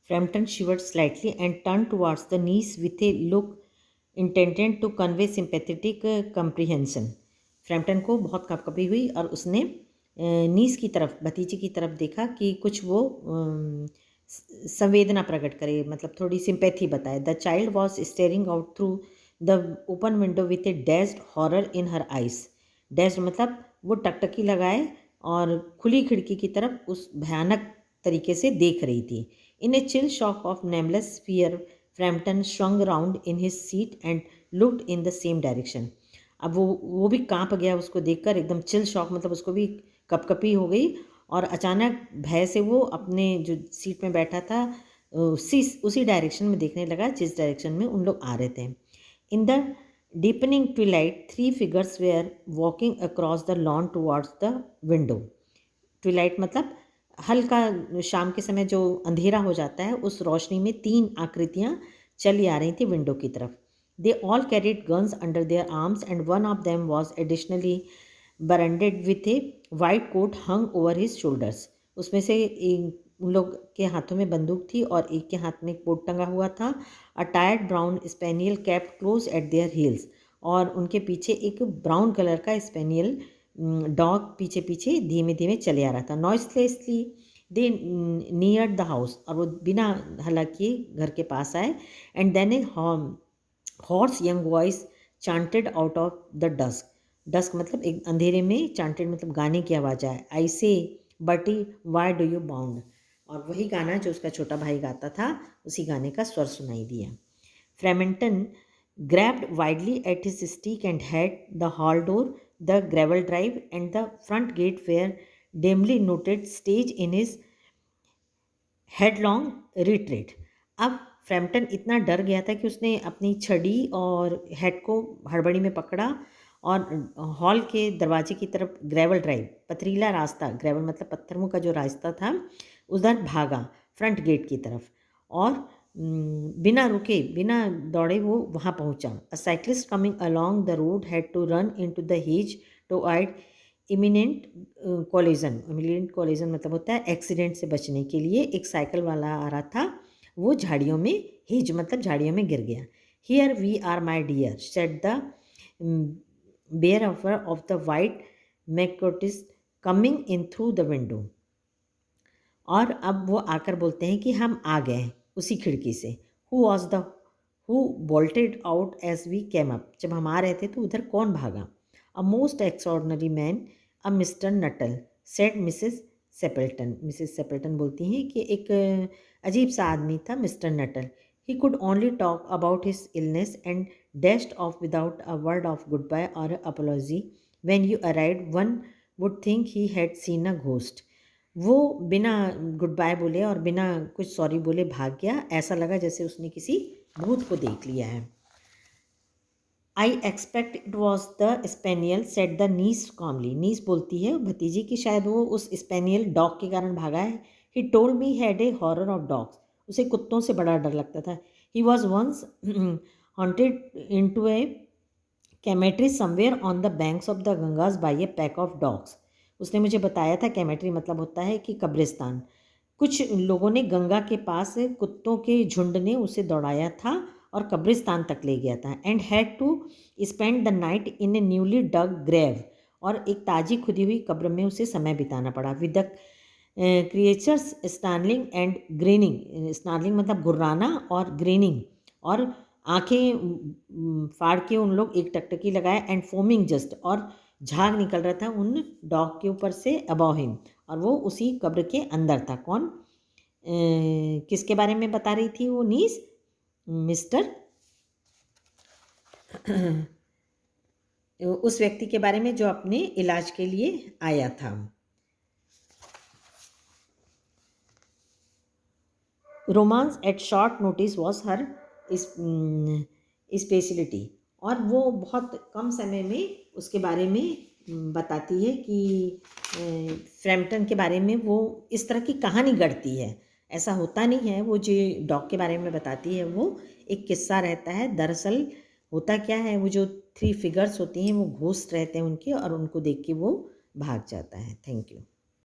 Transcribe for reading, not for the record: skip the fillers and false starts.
Frampton shivered slightly and turned towards the niece with a look intended to convey sympathetic comprehension. Frampton को बहुत कँपकँपी हुई और उसने नीस की तरफ, भतीजी की तरफ देखा कि कुछ वो संवेदना प्रकट करे, मतलब थोड़ी सिंपैथी बताए. The child was staring out through the open window with A dazed horror in her eyes. Dazed मतलब वो टकटकी लगाए और खुली खिड़की की तरफ उस भयानक तरीके से देख रही थी. In a chill shock of nameless fear, Frampton swung round in his seat and looked in the same direction. अब वो भी कांप गया उसको देखकर, एकदम चिल शॉक, मतलब उसको भी कपकपी हो गई और अचानक भय से वो अपने जो सीट में बैठा था उसी डायरेक्शन में देखने लगा जिस डायरेक्शन में उन लोग आ रहे थे. In the deepening twilight 3 figures were walking across the lawn towards the window. Twilight मतलब हल्का शाम के समय जो अंधेरा हो जाता है, उस रोशनी में 3 आकृतियाँ चली आ रही थी विंडो की तरफ. They all carried guns under their arms and one of them was additionally burdened with a white coat hung over his shoulders. उसमें से उन लोग के हाथों में बंदूक थी और एक के हाथ में एक कोट टंगा हुआ था. A tired brown spaniel crept close at their heels. और उनके पीछे एक ब्राउन कलर का स्पेनियल डॉग पीछे पीछे धीमे धीमे चले आ रहा था. Noiselessly they neared the house. और वो बिना हल्ला किए घर के पास आए. And then a hoarse young voice chanted out of the dusk. Dusk मतलब एक अंधेरे में, चांटेड मतलब गाने की आवाज़ आए. आई से बटी वाई डू यू बाउंड. और वही गाना जो उसका छोटा भाई गाता था, उसी गाने का स्वर सुनाई दिया. फ्रेमेंटन grabbed wildly at his stick and had the hall door, the gravel drive, and the front gate were dimly noted stage in his headlong retreat. अब फ्रैम्पटन इतना डर गया था कि उसने अपनी छड़ी और हेड को हड़बड़ी में पकड़ा और हॉल के दरवाजे की तरफ, ग्रेवल ड्राइव पथरीला रास्ता, ग्रेवल मतलब पत्थरों का जो रास्ता था, उधर भागा फ्रंट गेट की तरफ. और बिना रुके बिना दौड़े वो वहाँ पहुँचा. A cyclist coming along the road had to run into the hedge to avoid imminent collision. Imminent collision मतलब होता है एक्सीडेंट से बचने के लिए. एक साइकिल वाला आ रहा था, वो झाड़ियों में, हेज मतलब झाड़ियों में गिर गया. Here we are my dear said the bearer of the white mackintosh coming in through the window. और अब वो आकर बोलते हैं कि हम आ गए उसी खिड़की से. Who bolted out as we came up. जब हम आ रहे थे तो उधर कौन भागा. A most extraordinary man, a Mister Nuttall said Mrs Sepelton. Mrs Sepelton बोलती हैं कि एक अजीब सा आदमी था Mister Nuttall. He could only talk about his illness and dashed off without a word of goodbye और apology. When you arrived one would think he had seen a ghost. वो बिना गुड बाय बोले और बिना कुछ sorry बोले भाग गया. ऐसा लगा जैसे उसने किसी भूत को देख लिया है. I expect it was the spaniel said the niece calmly. Niece बोलती है भतीजी की शायद वो उस स्पेनियल डॉग के कारण भागा है. He told me had a horror of dogs. उसे कुत्तों से बड़ा डर लगता था. He was once haunted into a cemetery somewhere on the banks of the Ganges by a pack of dogs. उसने मुझे बताया था, कैमेट्री मतलब होता है कि कब्रिस्तान. कुछ लोगों ने गंगा के पास कुत्तों के झुंड ने उसे दौड़ाया था और कब्रिस्तान तक ले गया था. And had to spend the night in a newly dug grave. और एक ताज़ी खुदी हुई कब्र में उसे समय बिताना पड़ा. With the creatures snarling and grinning. Snarling मतलब गुर्राना और ग्रीनिंग, और आंखें फाड़ के उन लोग एक टकटकी लगाए. एंड फोमिंग जस्ट, और झाग निकल रहा था उन डॉग के ऊपर से अबव हिम, और वो उसी कब्र के अंदर था. कौन किसके बारे में बता रही थी वो नीस? मिस्टर उस व्यक्ति के बारे में जो अपने इलाज के लिए आया था. Romance at short notice was her speciality. और वो बहुत कम समय में उसके बारे में बताती है कि फ्रैम्पटन के बारे में वो इस तरह की कहानी गढ़ती है. ऐसा होता नहीं है. वो जो डॉग के बारे में बताती है वो एक किस्सा रहता है. दरअसल होता क्या है, वो जो 3 फिगर्स होती हैं वो घोस्ट रहते हैं उनके, और उनको देख के वो भाग जाता है. Thank you.